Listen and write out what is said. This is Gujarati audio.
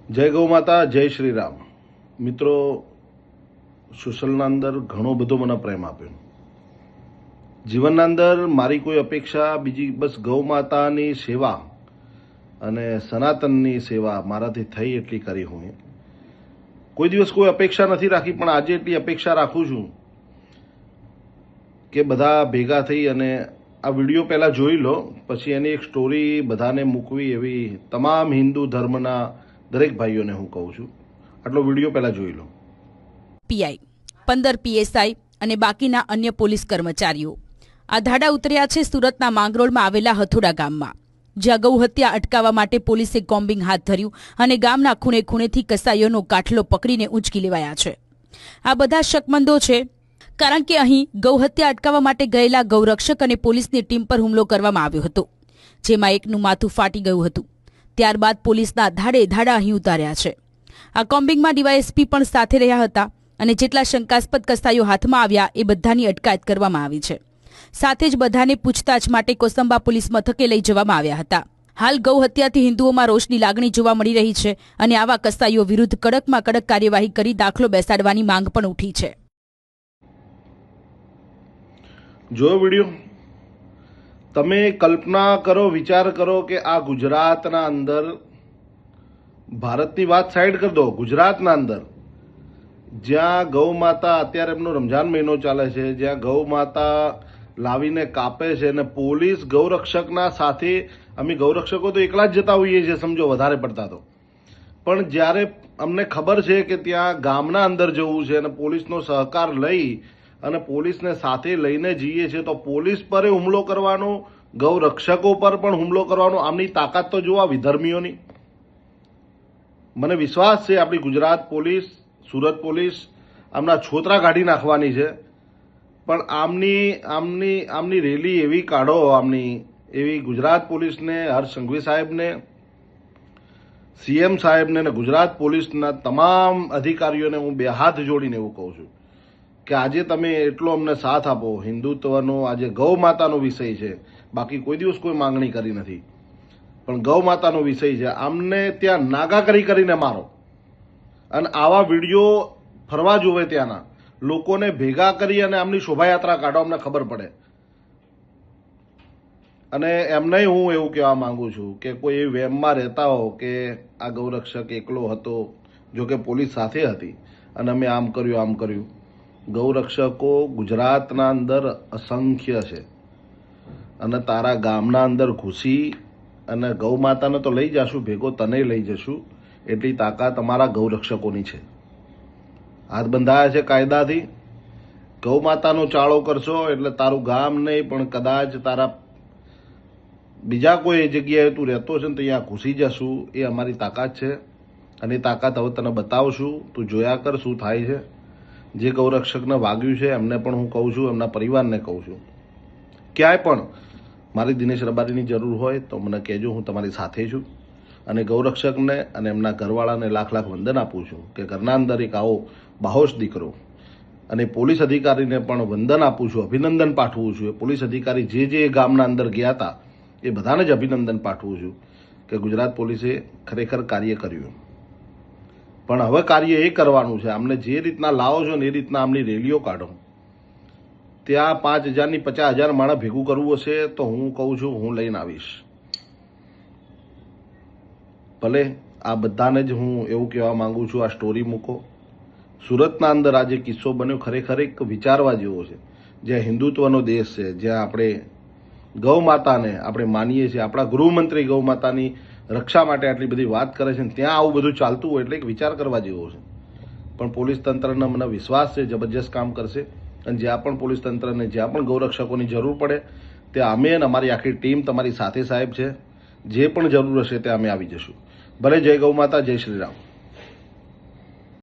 જય ગૌ માતા, જય શ્રી રામ. મિત્રો, સોશિયલના અંદર ઘણો બધો મને પ્રેમ આપ્યો. જીવનના અંદર મારી કોઈ અપેક્ષા બીજી બસ ગૌ માતાની સેવા અને સનાતનની સેવા મારાથી થઈ એટલી કરી હું. કોઈ દિવસ કોઈ અપેક્ષા નથી રાખી, પણ આજે એટલી અપેક્ષા રાખું છું કે બધા ભેગા થઈ અને આ વિડીયો પહેલાં જોઈ લો, પછી એની એક સ્ટોરી બધાને મૂકવી એવી તમામ હિન્દુ ધર્મના દરેક ભાઈઓને હું કહું છું. આટલો વિડીયો પહેલાં જોઈ લો. પીઆઈ 15 પીએસઆઈ અને બાકીના અન્ય પોલીસ કર્મચારીઓ આ ધાડા ઉતર્યા છે સુરતના માંગરોળમાં આવેલા હથોડા ગામમાં, જ્યાં ગૌ હત્યા અટકાવવા માટે પોલીસે કોમ્બિંગ હાથ ધર્યું અને ગામના ખૂણે ખૂણેથી કસાઈઓનો કાઠલો પકડીને ઊંચકી લેવાયા છે. આ બધા શકમંદો છે કારણ કે અહીં ગૌ હત્યા અટકાવવા માટે ગયેલા ગૌરક્ષક અને પોલીસની ટીમ પર હુમલો કરવામાં આવ્યો હતો, જેમાં એકનું માથું ફાટી ગયું હતું. ત્યારબાદ પોલીસના ધાડે ધાડા અહીં ઉતાર્યા છે. આ કોમ્બિંગમાં ડીવાયએસપી પણ સાથે રહ્યા હતા અને જેટલા શંકાસ્પદ કસાઈઓ હાથમાં આવ્યા એ બધાની અટકાયત કરવામાં આવી છે. સાથે જ બધાને પૂછતાછ માટે કોસંબા પોલીસ મથકે લઈ જવામાં આવ્યા હતા. હાલ ગૌ હત્યાથી હિન્દુઓમાં રોષની લાગણી જોવા મળી રહી છે અને આવા કસાઈઓ વિરુદ્ધ કડકમાં કડક કાર્યવાહી કરી દાખલો બેસાડવાની માંગ પણ ઉઠી છે. જો વિડીયો તમે કલ્પના કરો, વિચાર કરો કે આ ગુજરાતના અંદર, ભારતની વાત સાઈડ કરી દો, ગુજરાતના અંદર જ્યાં ગૌ માતા, અત્યારે એમનો રમજાન મહિનો ચાલે છે, જ્યાં ગૌ માતા લાવીને કાપે છે અને પોલીસ ગૌરક્ષકના સાથે, અમે ગૌરક્ષકો તો એકલા જ જતા હોઈએ છીએ સમજો વધારે પડતા તો, પણ જ્યારે અમને ખબર છે કે ત્યાં ગામના અંદર જવું છે અને પોલીસનો સહકાર લઈ અને પોલીસને સાથે લઈને જઈએ છીએ, તો પોલીસ પર હુમલો કરવાનો, ગૌરક્ષકો પર પણ હુમલો કરવાનો, આમની તાકાત તો જોવા વિધર્મીઓની. મને વિશ્વાસ છે આપણી ગુજરાત પોલીસ, સુરત પોલીસ આમના છોતરા કાઢી નાખવાની છે, પણ આમની રેલી એવી કાઢો, આમની એવી ગુજરાત પોલીસને, હર્ષ સંઘવી સાહેબને, સીએમ સાહેબને અને ગુજરાત પોલીસના તમામ અધિકારીઓને હું બે હાથ જોડીને એવું કહું છું કે આજે તમે એટલો અમને સાથ આપો. હિન્દુત્વનો આજે ગૌ માતાનો વિષય છે, બાકી કોઈ દિવસ કોઈ માંગણી કરી નથી, પણ ગૌ માતાનો વિષય છે. આમને ત્યાં નાગા કરીને મારો અને આવા વિડીયો ફરવા જોવે, ત્યાંના લોકોને ભેગા કરી અને આમની શોભાયાત્રા કાઢો, અમને ખબર પડે. અને એમને હું એવું કહેવા માંગુ છું કે કોઈ એવી વેમમાં રહેતા હો કે આ ગૌરક્ષક એકલો હતો, જો કે પોલીસ સાથે હતી અને અમે આમ કર્યું. ગૌરક્ષકો ગુજરાતના અંદર અસંખ્ય છે અને તારા ગામના અંદર ઘૂસી અને ગૌ માતાને તો લઈ જશું, ભેગો તને લઈ જશું, એટલી તાકાત અમારા ગૌરક્ષકોની છે. હાથ બંધાયા છે કાયદાથી. ગૌ માતાનો ચાળો કરશો એટલે તારું ગામ નહીં પણ કદાચ તારા બીજા કોઈ જગ્યાએ તું રહેતો છે ને તો અહીંયા ઘૂસી જશું. એ અમારી તાકાત છે અને એ તાકાત હવે તને બતાવશું. તું જોયા કર શું થાય છે. જે ગૌરક્ષકને વાગ્યું છે એમને પણ હું કહું છું, એમના પરિવારને કહું છું, ક્યાંય પણ મારી દિનેશ રબારીની જરૂર હોય તો મને કહેજો, હું તમારી સાથે છું. અને ગૌરક્ષકને અને એમના ઘરવાળાને લાખ લાખ વંદન આપું છું કે ઘરના અંદર એક આવો બાહોશ દીકરો, અને પોલીસ અધિકારીને પણ વંદન આપું છું, અભિનંદન પાઠવું છું. એ પોલીસ અધિકારી જે ગામના અંદર ગયા હતા એ બધાને જ અભિનંદન પાઠવું છું કે ગુજરાત પોલીસે ખરેખર કાર્ય કર્યું. પણ હવે કાર્ય એ કરવાનું છે, આમને જે રીતના લાવો છો ને એ રીતના આમની રેલીઓ કાઢો. ત્યાં 5,000 ની 50,000 માણસ ભેગું કરવું હશે તો હું કહું છું હું લઈને આવીશ. ભલે આ બધાને જ હું એવું કહેવા માંગુ છું, આ સ્ટોરી મૂકો. સુરતના અંદર આજે કિસ્સો બન્યો ખરેખર એક વિચારવા જેવો છે. જ્યાં હિન્દુત્વનો દેશ છે, જ્યાં આપણે ગૌ માતાને આપણે માનીએ છીએ, આપણા ગૃહમંત્રી ગૌ માતાની રક્ષા માટે આટલી બધી વાત કરે છે, ત્યાં આવું બધું ચાલતું હોય એટલે એક વિચાર કરવા જેવો છે. પણ પોલીસ તંત્રને મને વિશ્વાસ છે જબરજસ્ત કામ કરશે. અને જ્યાં પણ પોલીસ તંત્રને, જ્યાં પણ ગૌરક્ષકોની જરૂર પડે ત્યાં અમે અને અમારી આખી ટીમ તમારી સાથે સાહેબ છે. જે પણ જરૂર હશે ત્યાં અમે આવી જશું. ભલે જય ગૌ માતા, જય શ્રી રામ.